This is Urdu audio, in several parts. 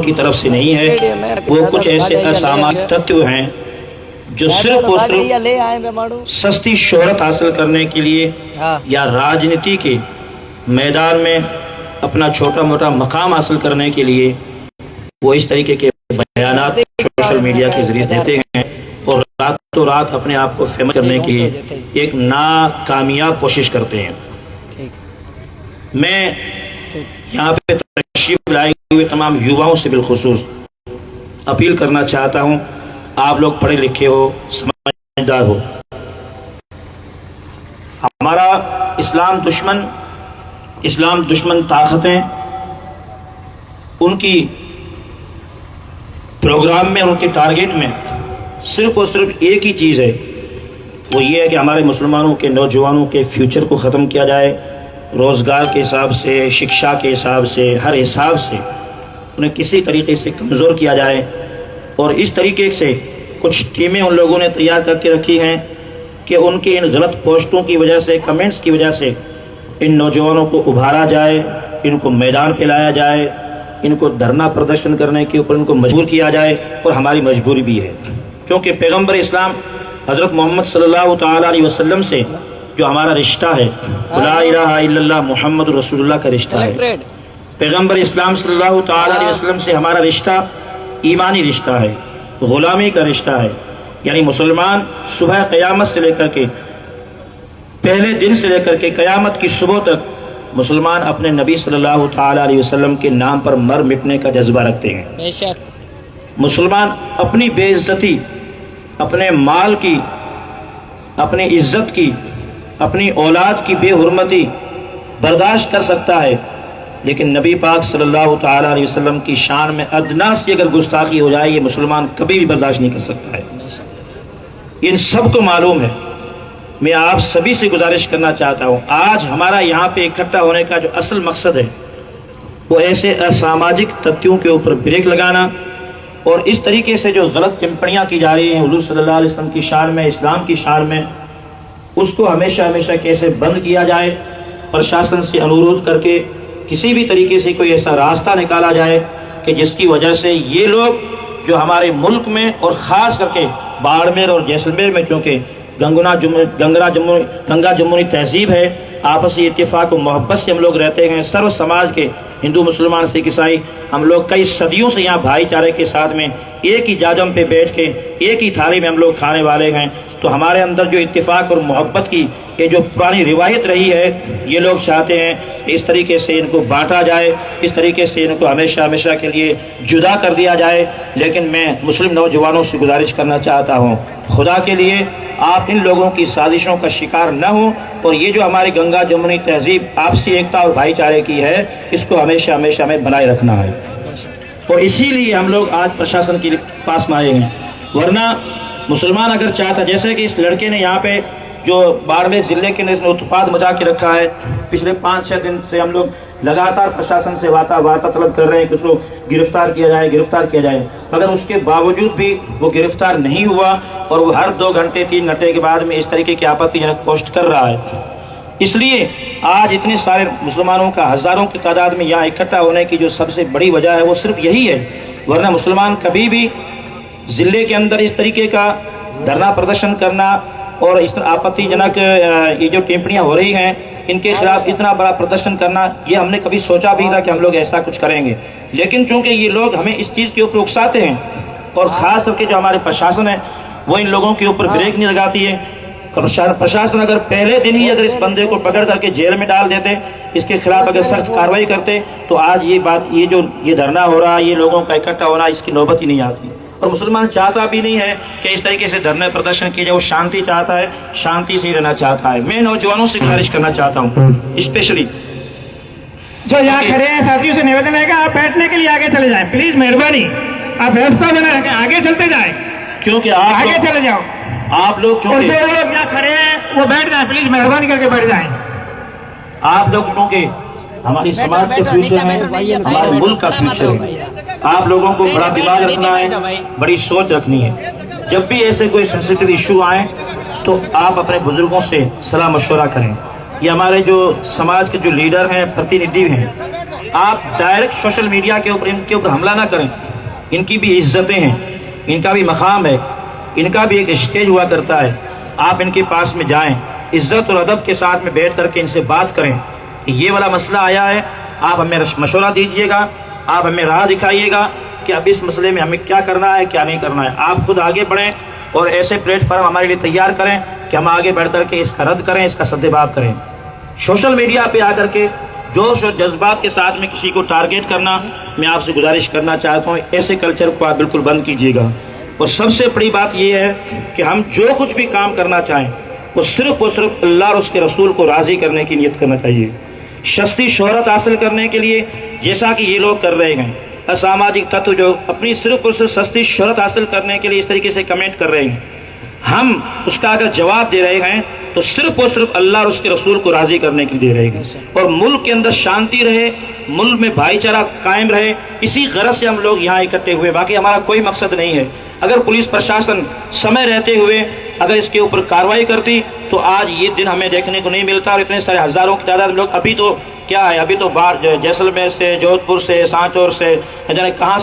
کی طرف سے نہیں ہے، وہ کچھ ایسے اساماجک تتو ہیں جو صرف اور صرف سستی شہرت حاصل کرنے کے لیے یا راجنیتی کے میدان میں اپنا چھوٹا موٹا مقام حاصل کرنے کے لیے وہ اس طریقے کے بیانات سوشل میڈیا کے ذریعے دیتے ہیں اور راتوں رات اپنے آپ کو فیمس کرنے کی ایک ناکامیاب کوشش کرتے ہیں۔ میں یہاں پہ تشریف لائے ہوئے تمام یوواؤں سے بالخصوص اپیل کرنا چاہتا ہوں، آپ لوگ پڑھے لکھے ہو، سمجھدار ہو، ہمارا اسلام دشمن طاقتیں ان کی پروگرام میں، ان کے ٹارگیٹ میں صرف اور صرف ایک ہی چیز ہے، وہ یہ ہے کہ ہمارے مسلمانوں کے نوجوانوں کے فیوچر کو ختم کیا جائے، روزگار کے حساب سے، شکشا کے حساب سے، ہر حساب سے انہیں کسی طریقے سے کمزور کیا جائے۔ اور اس طریقے سے کچھ ٹیمیں ان لوگوں نے تیار کر کے رکھی ہیں کہ ان کے ان غلط پوسٹوں کی وجہ سے، کمنٹس کی وجہ سے ان نوجوانوں کو ابھارا جائے، ان کو میدان پہ لایا جائے، ان کو دھرنا پردرشن کرنے کے اوپر ان کو مجبور کیا جائے، اور ہماری مجبوری بھی ہے، کیونکہ پیغمبر اسلام حضرت محمد صلی اللہ تعالی علیہ وسلم سے جو ہمارا رشتہ ہے، لا الہ الا اللہ محمد رسول اللہ کا رشتہ ہے، پیغمبر اسلام صلی اللہ تعالی علیہ وسلم سے ہمارا رشتہ ایمانی رشتہ ہے، غلامی کا رشتہ ہے، یعنی مسلمان صبح قیامت سے لے کر کے، پہلے دن سے لے کر کے قیامت کی صبح تک مسلمان اپنے نبی صلی اللہ تعالی علیہ وسلم کے نام پر مر مٹنے کا جذبہ رکھتے ہیں۔ بے شک مسلمان اپنی بے عزتی، اپنے مال کی، اپنی عزت کی، اپنی اولاد کی بے حرمتی برداشت کر سکتا ہے، لیکن نبی پاک صلی اللہ تعالی علیہ وسلم کی شان میں ادنا سی اگر گستاخی ہو جائے، یہ مسلمان کبھی بھی برداشت نہیں کر سکتا ہے۔ ان سب کو معلوم ہے۔ میں آپ سبھی سے گزارش کرنا چاہتا ہوں، آج ہمارا یہاں پہ اکٹھا ہونے کا جو اصل مقصد ہے وہ ایسے اساماجک تتووں کے اوپر بریک لگانا، اور اس طریقے سے جو غلط ٹپڑیاں کی جا رہی ہیں حضور صلی اللہ علیہ وسلم کی شان میں، اسلام کی شان میں، اس کو ہمیشہ کیسے بند کیا جائے، پرشاسن سے انورودھ کر کے کسی بھی طریقے سے کوئی ایسا راستہ نکالا جائے کہ جس کی وجہ سے یہ لوگ جو ہمارے ملک میں اور خاص کر کے باڑمیر اور جیسلمیر میں، چونکہ گنگا جمہوری تہذیب ہے، آپسی اتفاق و محبت سے ہم لوگ رہتے ہیں، سرو سماج کے ہندو مسلمان سکھ عیسائی ہم لوگ کئی صدیوں سے یہاں بھائی چارے کے ساتھ میں ایک ہی جاجم پہ بیٹھ کے ایک ہی تھالی میں ہم لوگ کھانے والے ہیں، تو ہمارے اندر جو اتفاق اور محبت کی یہ جو پرانی روایت رہی ہے، یہ لوگ چاہتے ہیں کہ اس طریقے سے ان کو بانٹا جائے، اس طریقے سے ان کو ہمیشہ کے لیے جدا کر دیا جائے۔ لیکن میں مسلم نوجوانوں سے گزارش کرنا چاہتا ہوں، خدا کے لیے آپ ان لوگوں کی سازشوں کا شکار نہ ہوں، اور یہ جو ہماری گنگا جمنی تہذیب آپسی ایکتا اور بھائی چارے کی ہے، اس کو ہمیشہ ہمیں بنائے رکھنا ہے، اور اسی لیے ہم لوگ آج پرشاسن کے پاس میں آئے ہیں۔ ورنہ مسلمان اگر چاہتا، جیسے کہ اس لڑکے نے یہاں پہ جو باڑمیر ضلع کے اندر اتپاد مچا کے رکھا ہے، پچھلے 5-6 دن سے ہم لوگ لگاتار پرشاسن سے وارتا طلب کر رہے ہیں کہ اس کو گرفتار کیا جائے، مگر اس کے باوجود بھی وہ گرفتار نہیں ہوا، اور وہ ہر 2 گھنٹے 3 گھنٹے کے بعد میں اس طریقے کی آپتی جنک پوسٹ کر رہا ہے۔ اس لیے آج اتنے سارے مسلمانوں کا ہزاروں کی تعداد میں یہاں اکٹھا ہونے کی جو سب سے بڑی وجہ ہے وہ صرف یہی ہے، ورنہ مسلمان کبھی بھی ضلع کے اندر اس طریقے کا دھرنا پردرشن کرنا اور اس آپتی جنک یہ جو ٹپڑیاں ہو رہی ہیں ان کے خلاف اتنا بڑا پردرشن کرنا، یہ ہم نے کبھی سوچا بھی تھا کہ ہم لوگ ایسا کچھ کریں گے، لیکن چونکہ یہ لوگ ہمیں اس چیز کے اوپر اکساتے ہیں، اور خاص کر کے جو ہمارے پرشاسن ہے وہ ان لوگوں کے اوپر بریک نہیں لگاتی ہے۔ پرشاسن اگر پہلے دن ہی اگر اس بندے کو پکڑ کر کے جیل میں ڈال دیتے، اس کے خلاف اگر سخت کارروائی کرتے، تو آج یہ دھرنا ہو رہا ہے، یہ لوگوں کا اکٹھا ہونا، اس کی نوبت ہی نہیں آتی۔ اور مسلمان چاہتا بھی نہیں ہے کہ اس طریقے سے دھرنے پردرشن کیے جائے، وہ شانتی چاہتا ہے، شانتی سے رہنا چاہتا ہے۔ میں نوجوانوں سے گزارش کرنا چاہتا ہوں، اسپیشلی جو یہاں کھڑے ہیں ساتھیوں سے نویدن ہے کہ آپ بیٹھنے کے لیے آگے چلے جائیں، پلیز مہربانی آپ ویوستھا بنا رکھیں، آگے چلتے جائیں، کیونکہ آگے چلے جاؤ، آپ لوگ اور چونکہ جو لوگ یہاں کھڑے ہیں وہ بیٹھ جائیں، پلیز مہربانی کر کے بیٹھ جائیں۔ آپ لوگ چونکہ ہماری سماج کے فیوچر ہے، ہمارے ملک کا فیوچر ہے، آپ لوگوں کو بڑا دماغ رکھنا ہے، بڑی سوچ رکھنی ہے۔ جب بھی ایسے کوئی سینسیٹیو ایشو آئے تو آپ اپنے بزرگوں سے صلاح مشورہ کریں۔ یہ ہمارے جو سماج کے جو لیڈر ہیں، پرتیندھی ہیں، آپ ڈائریکٹ سوشل میڈیا کے اوپر ان کے اوپر حملہ نہ کریں. ان کی بھی عزتیں ہیں, ان کا بھی مقام ہے, ان کا بھی ایک اسٹیج ہوا کرتا ہے. آپ ان کے پاس میں جائیں, عزت اور ادب کے ساتھ میں بیٹھ کر کے ان سے بات کریں کہ یہ والا مسئلہ آیا ہے, آپ ہمیں مشورہ دیجئے گا, آپ ہمیں راہ دکھائیے گا کہ اب اس مسئلے میں ہمیں کیا کرنا ہے کیا نہیں کرنا ہے. آپ خود آگے بڑھیں اور ایسے پلیٹ فارم ہمارے لیے تیار کریں کہ ہم آگے بڑھ کر کے اس کا رد کریں, اس کا سدباب کریں. سوشل میڈیا پہ آ کر کے جوش اور جذبات کے ساتھ میں کسی کو ٹارگیٹ کرنا, میں آپ سے گزارش کرنا چاہتا ہوں ایسے کلچر کو آپ بالکل بند کیجیے گا. اور سب سے بڑی بات یہ ہے کہ ہم جو کچھ بھی کام کرنا چاہیں وہ صرف اور صرف اللہ اور اس کے رسول کو راضی کرنے کی نیت کرنا چاہیے. شخصی شہرت حاصل کرنے کے لیے جیسا کہ یہ لوگ کر رہے ہیں, اساماجک تتو جو اپنی صرف اور صرف سستی شہرت حاصل کرنے کے لیے اس طریقے سے کمنٹ کر رہے ہیں, ہم اس کا اگر جواب دے رہے ہیں تو صرف اور صرف اللہ اور اس کے رسول کو راضی کرنے کے لیے دے رہے ہیں, اور ملک کے اندر شانتی رہے, ملک میں بھائی چارہ قائم رہے, اسی غرض سے ہم لوگ یہاں اکٹھے ہوئے. باقی ہمارا کوئی مقصد نہیں ہے. اگر پولیس پرشاسن سمے رہتے ہوئے اگر اس کے اوپر کارروائی کرتی تو آج یہ دن ہمیں دیکھنے کو نہیں ملتا, اور اتنے سارے ہزاروں کی تعداد لوگ ابھی تو کیا ہے, ابھی تو باہر جیسلمیر سے, جودھ پور سے, سانچور سے, جانے کہاں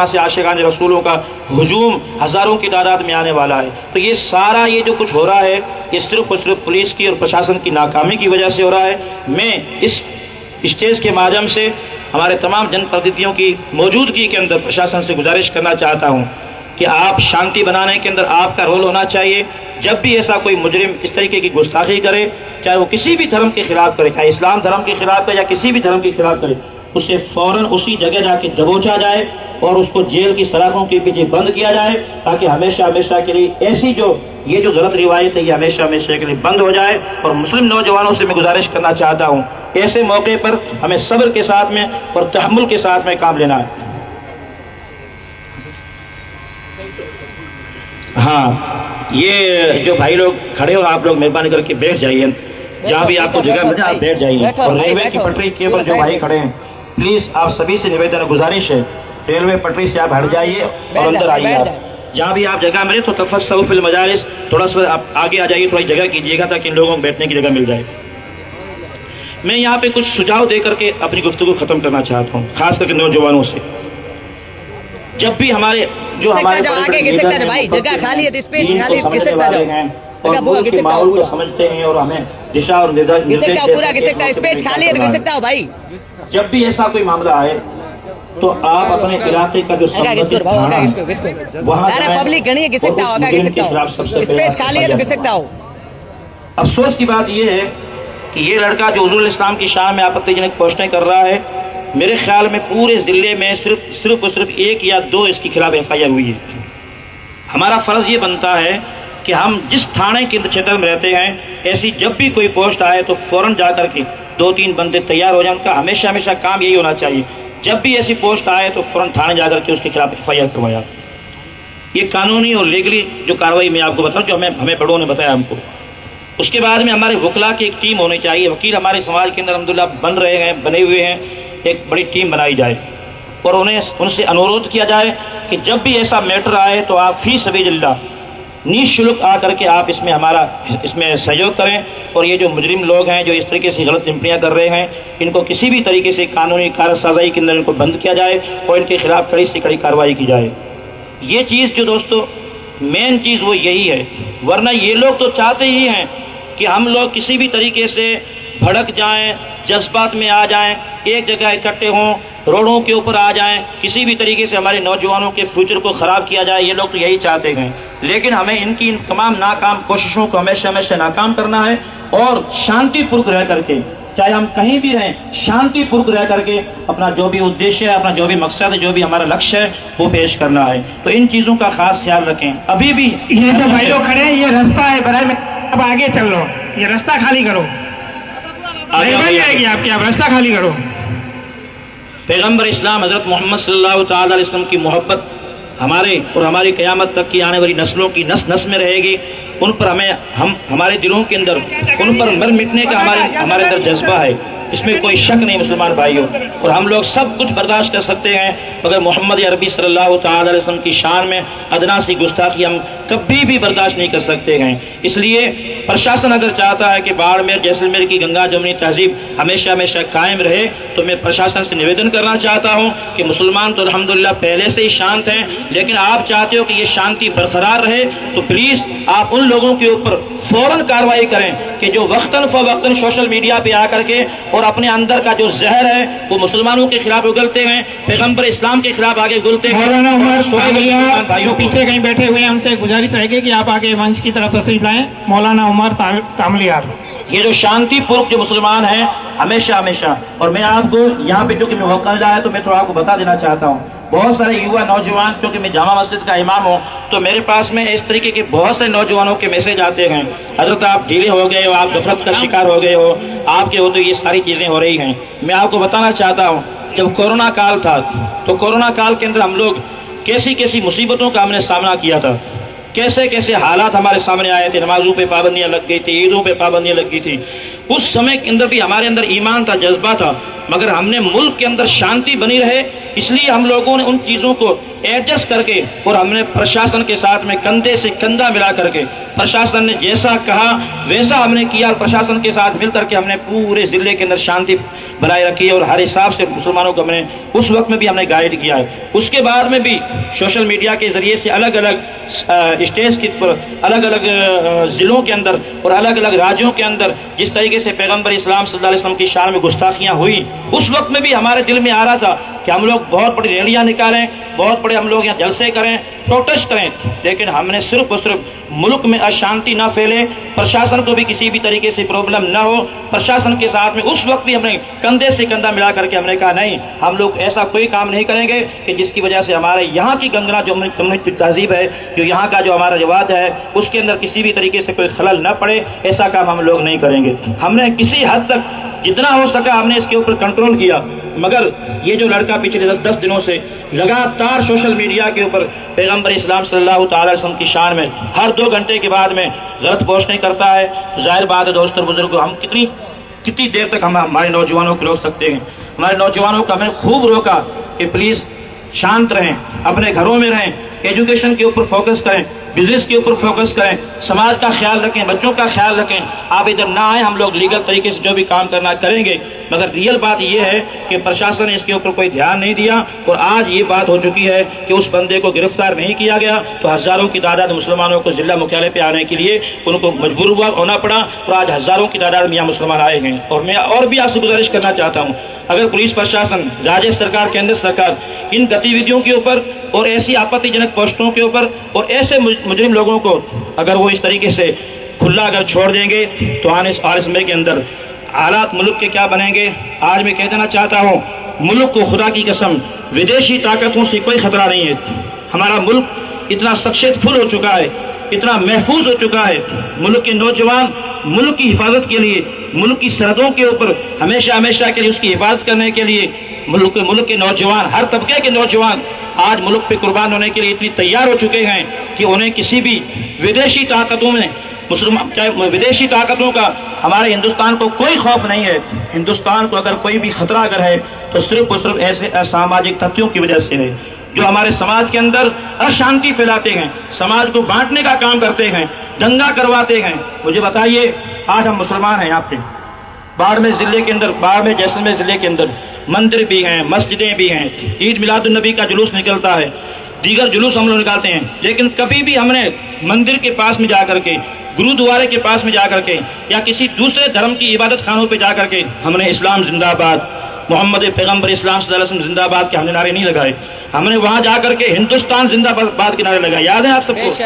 سے عاشقان رسولوں کا ہجوم ہزاروں کی تعداد میں آنے والا ہے. تو یہ سارا یہ جو کچھ ہو رہا ہے یہ صرف اور صرف پولیس کی اور پرشاسن کی ناکامی کی وجہ سے ہو رہا ہے. میں اس اسٹیج کے مادھیم سے ہمارے تمام جن پرتیدھیوں کی موجودگی کے اندر پرشاسن سے گزارش کرنا چاہتا ہوں کہ آپ شانتی بنانے کے اندر آپ کا رول ہونا چاہیے. جب بھی ایسا کوئی مجرم اس طریقے کی گستاخی کرے, چاہے وہ کسی بھی دھرم کے خلاف کرے, چاہے اسلام دھرم کے خلاف کرے یا کسی بھی دھرم کے خلاف کرے, اسے فوراً اسی جگہ جا کے دبوچا جائے اور اس کو جیل کی سلاخوں کے پیچھے بند کیا جائے, تاکہ ہمیشہ ہمیشہ کے لیے ایسی یہ جو غلط روایت ہے یہ ہمیشہ ہمیشہ کے لیے بند ہو جائے. اور مسلم نوجوانوں سے میں گزارش کرنا چاہتا ہوں ایسے موقع پر ہمیں صبر کے ساتھ میں اور تحمل کے ساتھ میں کام لینا ہے. ہاں, یہ جو بھائی لوگ کھڑے ہو آپ لوگ مہربانی کر کے بیٹھ جائیے, جہاں بھی آپ کو جگہ مل جائے آپ بیٹھ جائیے. اور ریلوے کی پٹری کے اوپر جو بھائی کھڑے ہیں پلیز آپ سبھی سے نویدن گزارش ہے, ریلوے پٹری سے آپ ہٹ جائیے اور اندر آئیے. آپ جہاں بھی آپ جگہ ملے تو تفصلوا فی المجالس, تھوڑا سا آپ آگے آ جائیے, تھوڑی جگہ کیجیے گا تاکہ ان لوگوں کو بیٹھنے کی جگہ مل جائے. میں یہاں پہ کچھ سجھاؤ دے کر کے اپنی گفتگو ختم کرنا چاہتا ہوں, خاص کر کے نوجوانوں سے. جب بھی ہمارے جو ہمارے جگہ خالی ہے تو اسپیس خالی ہیں اور ملک کے ماحول کو سمجھتے ہیں اور ہمیں دشا اور جب بھی ایسا کوئی معاملہ آئے تو آپ اپنے علاقے کا جو افسوس کی بات یہ ہے کہ یہ لڑکا جو حضور الاسلام کی شان میں آپتی جنک پوسٹیں کر رہا ہے, میرے خیال میں پورے ضلع میں صرف اور صرف 1 یا 2 اس کے خلاف FIR ہوئی ہے. ہمارا فرض یہ بنتا ہے کہ ہم جس تھانے کے چھیتر میں رہتے ہیں ایسی جب بھی کوئی پوسٹ آئے تو فوراً جا کر کے 2-3 بندے تیار ہو جائیں. ان کا ہمیشہ کام یہی ہونا چاہیے, جب بھی ایسی پوسٹ آئے تو فوراً تھانے جا کر کے اس کے خلاف FIR کروایا. یہ قانونی اور لیگلی جو کارروائی میں آپ کو بتاؤں جو ہمیں بڑوں نے بتایا ہم کو. اس کے بعد میں ہمارے وکلا کی ایک ٹیم ہونی چاہیے. وکیل ہمارے سماج کے اندر الحمدللہ بنے ہوئے ہیں, ایک بڑی ٹیم بنائی جائے اور ان سے انورودھ کیا جائے کہ جب بھی ایسا میٹر آئے تو آپ فی سبیل اللہ نِشُلک آ کر کے آپ اس میں سہیوگ کریں. اور یہ جو مجرم لوگ ہیں جو اس طریقے سے غلط ٹپڑیاں کر رہے ہیں ان کو کسی بھی طریقے سے قانونی کارسازی کے اندر ان کو بند کیا جائے اور ان کے خلاف کڑی سے کڑی کارروائی کی جائے. یہ چیز جو دوستو مین چیز وہ یہی ہے, ورنہ یہ لوگ تو چاہتے ہی ہیں کہ ہم لوگ کسی بھی طریقے سے بھڑک جائیں, جذبات میں آ جائیں, ایک جگہ اکٹھے ہوں, روڈوں کے اوپر آ جائیں, کسی بھی طریقے سے ہمارے نوجوانوں کے فیوچر کو خراب کیا جائے. یہ لوگ تو یہی چاہتے ہیں, لیکن ہمیں ان کی ان تمام ناکام کوششوں کو ہمیشہ ناکام کرنا ہے اور شانتی پورک رہ کر کے, چاہے ہم کہیں بھی رہیں, شانتی پورک رہ کر کے اپنا جو بھی ادیشیہ ہے, اپنا جو بھی مقصد ہے, جو بھی ہمارا لکشیہ ہے وہ پیش کرنا ہے. تو ان چیزوں کا خاص خیال رکھیں. ابھی بھی یہ جو بھائی لوگ کھڑے ہیں یہ راستہ ہے, برائے میں اب آگے چل لو, یہ راستہ خالی کرو, آپ کی, آپ راستہ خالی کرو. پیغمبر اسلام حضرت محمد صلی اللہ تعالی علیہ وسلم کی محبت ہمارے اور ہماری قیامت تک کی آنے والی نسلوں کی نس میں رہے گی. ان پر ہمارے دلوں کے اندر ان پر مر مٹنے کا ہمارے اندر جذبہ ہے. اس میں کوئی شک نہیں مسلمان بھائیوں، اور ہم لوگ سب کچھ برداشت کر سکتے ہیں، مگر محمد عربی صلی اللہ تعالی علیہ وسلم کی شان میں ادنا سی گستاخی ہم کبھی بھی برداشت نہیں کر سکتے ہیں۔ اس لیے پرشاسن اگر چاہتا ہے کہ باڑمیر جیسلمیر کی گنگا جمنی تہذیب ہمیشہ ہمیشہ قائم رہے، تو میں پرشاسن سے نویدن کرنا چاہتا ہوں کہ مسلمان تو الحمدللہ پہلے سے ہی شانت ہیں، لیکن آپ چاہتے ہو کہ یہ شانتی برقرار رہے، تو پلیز آپ ان لوگوں کے اوپر فوراً کارروائی کریں کہ جو وقتاً فوقتاً سوشل میڈیا پہ آ کر کے اور اپنے اندر کا جو زہر ہے وہ مسلمانوں کے خلاف اگلتے ہیں، پیغمبر اسلام کے خلاف آگے اگلتے ہیں۔ مولانا عمر بھائیوں پیچھے کہیں بیٹھے ہوئے ہیں، ہم سے گزارش رہے گی کہ آپ آگے منچ کی طرف تشریف لائیں۔ مولانا عمر تاملیار، یہ جو شانتی پورک جو مسلمان ہیں ہمیشہ ہمیشہ، اور میں آپ کو یہاں پہ چونکہ میں موقع ملا ہے تو میں تھوڑا آپ کو بتا دینا چاہتا ہوں، بہت سارے یوا نوجوان، کیونکہ میں جامع مسجد کا امام ہوں تو میرے پاس میں اس طریقے کے بہت سے نوجوانوں کے میسج آتے ہیں، حضرت آپ ڈھیلے ہو گئے ہو، آپ غفلت کا شکار ہو گئے ہو، آپ کے ہوتے یہ ساری چیزیں ہو رہی ہیں۔ میں آپ کو بتانا چاہتا ہوں، جب کورونا کال تھا تو کورونا کال کے اندر ہم لوگ کیسی کیسی مصیبتوں کا ہم نے سامنا کیا تھا، کیسے کیسے حالات ہمارے سامنے آئے تھے، نمازوں پہ پابندیاں لگ گئی تھی، عیدوں پہ پابندیاں لگ گئی تھی۔ اس سمے کے اندر بھی ہمارے اندر ایمان تھا، جذبہ تھا، مگر ہم نے ملک کے اندر شانتی بنی رہے، اس لیے ہم لوگوں نے ان چیزوں کو ایڈجسٹ کر کے اور ہم نے پرشاسن کے ساتھ میں کندھے سے کندھا ملا کر کے پرشاسن نے جیسا کہا ویسا ہم نے کیا، پرشاسن کے ساتھ مل کر کے ہم نے پورے ضلع کے اندر شانتی بنائے رکھی ہے، اور ہر حساب سے مسلمانوں کو ہم نے اس وقت میں بھی ہم نے گائیڈ کیا ہے۔ اس کے بعد میں بھی سوشل میڈیا کے ذریعے سے الگ الگ اسٹیج کے پر، الگ الگ ضلعوں کے اندر اور الگ الگ راجیوں کے اندر جس طریقے سے پیغمبر اسلام صلی اللہ علیہ وسلم کی شان میں گستاخیاں ہوئی، اس وقت میں بھی ہمارے دل میں آ رہا تھا کہ ہم لوگ بہت بڑی ریلیاں نکالیں، بہت بڑے ہم لوگ یہاں جلسے کریں، پروٹیسٹ کریں، لیکن ہم نے صرف اور صرف ملک میں اشانتی نہ پھیلے، پرشاسن کو بھی کسی بھی طریقے سے پرابلم نہ ہو، پرشاسن کے ساتھ میں اس وقت بھی ہم نے کندھے سے کندھا ملا کر کے ہم نے کہا نہیں، ہم لوگ ایسا کوئی کام نہیں کریں گے کہ جس کی وجہ سے ہمارے یہاں کی گنگنا جو کمیونٹی تہذیب ہے، جو یہاں کا جو ہمارا رواج ہے، اس کے اندر کسی بھی طریقے سے کوئی خلل نہ پڑے، ایسا کام ہم لوگ نہیں کریں گے۔ ہم نے کسی حد تک جتنا ہو سکا ہم نے اس کے اوپر کنٹرول کیا، مگر یہ جو لڑکا پچھلے 10 دنوں سے لگاتار سوشل میڈیا کے اوپر پیغمبر اسلام صلی اللہ تعالی وسلم کی شان میں ہر 2 گھنٹے کے بعد میں غلط پوسٹیں کرتا ہے، ظاہر بات ہے دوست اور بزرگوں، ہم کتنی دیر تک ہمارے نوجوانوں کو روک سکتے ہیں؟ ہمارے نوجوانوں کو ہمیں خوب روکا کہ پلیز شانت رہیں، اپنے گھروں میں رہیں، ایجوکیشن کے اوپر فوکس کریں، بزنس کے اوپر فوکس کریں، سماج کا خیال رکھیں، بچوں کا خیال رکھیں۔ آپ ادھر نہ آئیں، ہم لوگ لیگل طریقے سے جو بھی کام کرنا کریں گے، مگر ریئل بات یہ ہے کہ پرشاسن نے اس کے اوپر کوئی دھیان نہیں دیا، اور آج یہ بات ہو چکی ہے کہ اس بندے کو گرفتار نہیں کیا گیا تو ہزاروں کی تعداد مسلمانوں کو ضلع مکھیالے پہ آنے کے لیے ان کو مجبور ہونا پڑا، اور آج ہزاروں کی تعداد میں یہاں مسلمان آئے ہیں۔ اور میں اور بھی آپ سے گزارش کرنا چاہتا ہوں، اگر پولیس پرشاسن، راجیہ سرکار، کیندر سرکار ان گتیویدھیوں کے اوپر اور ایسی آپتی جنک پوسٹوں کے اوپر اور ایسے مجرم لوگوں کو اگر وہ اس طریقے سے کھلا اگر چھوڑ دیں گے تو آنے والے سمے کے اندر حالات ملک کے کیا بنیں گے۔ آج میں کہہ دینا چاہتا ہوں، ملک کو خدا کی قسم ودیشی طاقتوں سے کوئی خطرہ نہیں ہے۔ ہمارا ملک اتنا سکسیسفل ہو چکا ہے، اتنا محفوظ ہو چکا ہے، ملک کے نوجوان ملک کی حفاظت کے لیے، ملک کی سرحدوں کے اوپر ہمیشہ کے لیے اس کی حفاظت کرنے کے لیے ملک کے نوجوان، ہر طبقے کے نوجوان آج ملک پہ قربان ہونے کے لیے اتنی تیار ہو چکے ہیں کہ انہیں کسی بھی ودیشی طاقتوں میں ودیشی طاقتوں کا ہمارے ہندوستان کو کوئی خوف نہیں ہے۔ ہندوستان کو اگر کوئی بھی خطرہ اگر ہے تو صرف اور صرف ایسے اساماجک تتھیوں کی وجہ سے ہے جو ہمارے سماج کے اندر اشانتی پھیلاتے ہیں، سماج کو بانٹنے کا کام کرتے ہیں، دنگا کرواتے ہیں۔ مجھے بتائیے، آج ہم مسلمان ہیں، یہاں پہ باڑمیر ضلع کے اندر، باڑمیر جیسلمیر ضلع کے اندر مندر بھی ہیں، مسجدیں بھی ہیں، عید میلاد النبی کا جلوس نکلتا ہے، دیگر جلوس ہم لوگ نکالتے ہیں، لیکن کبھی بھی ہم نے مندر کے پاس میں جا کر کے، گرودوارے کے پاس میں جا کر کے یا کسی دوسرے دھرم کی عبادت خانوں پہ جا کر کے ہم نے اسلام زندہ آباد، محمد پیغمبر اسلام صلی اللہ علیہ وسلم زندہ آباد کے ہم نے نعرے نہیں لگائے، ہم نے وہاں جا کر کے ہندوستان زندہ آباد کے نعرے لگائے۔ یاد ہے آپ سب کو؟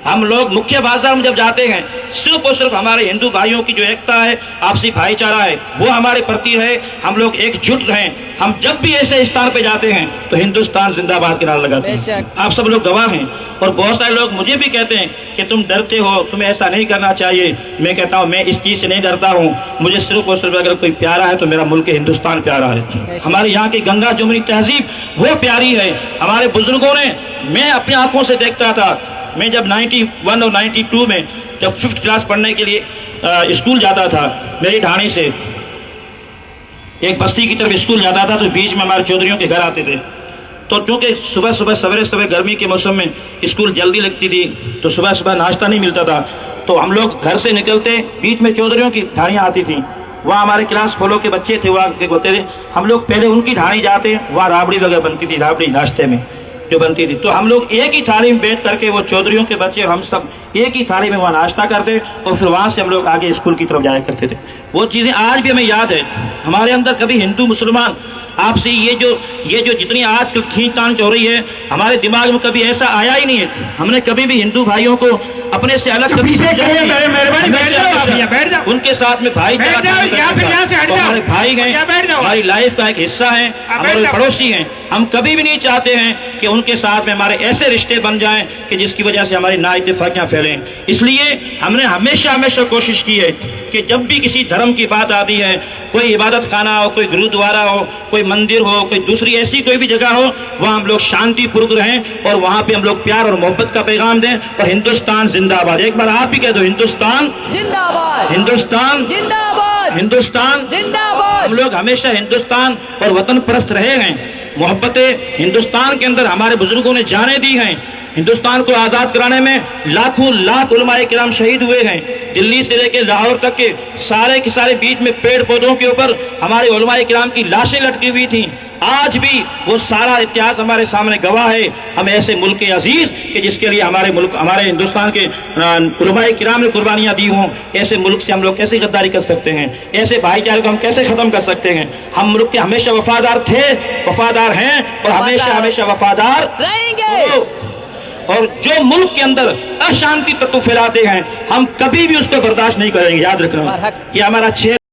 ہم لوگ مکھیہ بازار میں جب جاتے ہیں صرف اور صرف ہمارے ہندو بھائیوں کی جو ایکتا ہے، آپسی بھائی چارہ ہے، وہ ہمارے پرتی ہے، ہم لوگ ایک جٹ رہیں۔ ہم جب بھی ایسے استان پہ جاتے ہیں تو ہندوستان زندہ باد کے نعرہ لگاتے ہیں، آپ سب لوگ گواہ ہیں۔ اور بہت سارے لوگ مجھے بھی کہتے ہیں کہ تم ڈرتے ہو، تمہیں ایسا نہیں کرنا چاہیے۔ میں کہتا ہوں میں اس چیز سے نہیں ڈرتا ہوں، مجھے صرف اور صرف اگر کوئی پیارا ہے تو میرا ملک ہندوستان پیارا ہے۔ ہمارے یہاں کی گنگا جمنی تہذیب وہ پیاری ہے۔ ہمارے بزرگوں نے، میں اپنی آنکھوں سے دیکھتا تھا، میں جب 91 اور 92 میں جب 5th کلاس پڑھنے کے لیے اسکول جاتا تھا، میری ڈھاڑی سے ایک بستی کی طرف اسکول جاتا تھا تو بیچ میں ہمارے چودھریوں کے گھر آتے تھے. تو چونکہ صبح سویرے گرمی کے موسم میں اسکول جلدی لگتی تھی تو صبح ناشتہ نہیں ملتا تھا, تو ہم لوگ گھر سے نکلتے, بیچ میں چودھریوں کی ڈھاڑیاں آتی تھیں, وہاں ہمارے کلاس فولو کے بچے تھے, وہاں ہوتے تھے, ہم لوگ پہلے ان کی ڈھاڑی جاتے, وہاں رابڑی وغیرہ بنتی تھی, رابڑی ناشتے میں جو بنتی تھی, تو ہم لوگ ایک ہی تھالی میں بیٹھ کر کے وہ چودھریوں کے بچے اور ہم سب ایک ہی تھالی میں وہاں ناشتہ کرتے, اور پھر وہاں سے ہم لوگ آگے اسکول کی طرف جایا کرتے تھے. وہ چیزیں آج بھی ہمیں یاد ہے. ہمارے اندر کبھی ہندو مسلمان آپ سے یہ جو جتنی آج کل کھینچ تان ہو رہی ہے, ہمارے دماغ میں کبھی ایسا آیا ہی نہیں ہے. ہم نے کبھی بھی ہندو بھائیوں کو اپنے سے الگ کبھی ان کے ساتھ میں بھائی ہمارے بھائی ہیں, ہماری لائف کا ایک حصہ ہیں, ہمارے پڑوسی ہیں. ہم کبھی بھی نہیں چاہتے ہیں کہ ان کے ساتھ میں ہمارے ایسے رشتے بن جائیں کہ جس کی وجہ سے ہماری نا اتفاقیاں پھیلیں. اس لیے ہم نے ہمیشہ کوشش کی ہے کہ جب بھی کسی دھرم کی بات آتی ہے, کوئی عبادت خانہ ہو, کوئی گرودوارا ہو, کوئی مندر ہو, کوئی دوسری ایسی کوئی بھی جگہ ہو, وہاں ہم لوگ شانتی پورک رہیں اور وہاں پہ ہم لوگ پیار اور محبت کا پیغام دیں. اور ہندوستان زندہ آباد. ایک بار آپ ہی کہہ دو, ہندوستان زندہ آباد, ہندوستان زندہ آباد, ہندوستان زندہ آباد. ہم لوگ ہمیشہ ہندوستان اور وطن پرست رہے ہیں. محبتیں ہندوستان کے اندر ہمارے بزرگوں نے جانیں دی ہیں. ہندوستان کو آزاد کرانے میں لاکھوں لاکھ علماء کرام شہید ہوئے ہیں. دلی سے لے کے لاہور تک کے سارے بیچ میں پیڑ پودوں کے اوپر ہمارے علماء کرام کی لاشیں لٹکی ہوئی تھیں. آج بھی وہ سارا اتہاس ہمارے سامنے گواہ ہے. ہم ایسے ملک عزیز کہ جس کے لیے ہمارے ہندوستان کے علماء کرام نے قربانیاں دی ہوں, ایسے ملک سے ہم لوگ کیسے غداری کر سکتے ہیں؟ ایسے بھائی چارے کو ہم کیسے ختم کر سکتے ہیں؟ ہم ملک کے ہمیشہ وفادار تھے, وفادار ہیں اور ہمیشہ وفادار رہیں گے. اور جو ملک کے اندر اشانتی تتو پھیلاتے ہیں, ہم کبھی بھی اس کو برداشت نہیں کریں گے. یاد رکھنا برحق. یہ ہمارا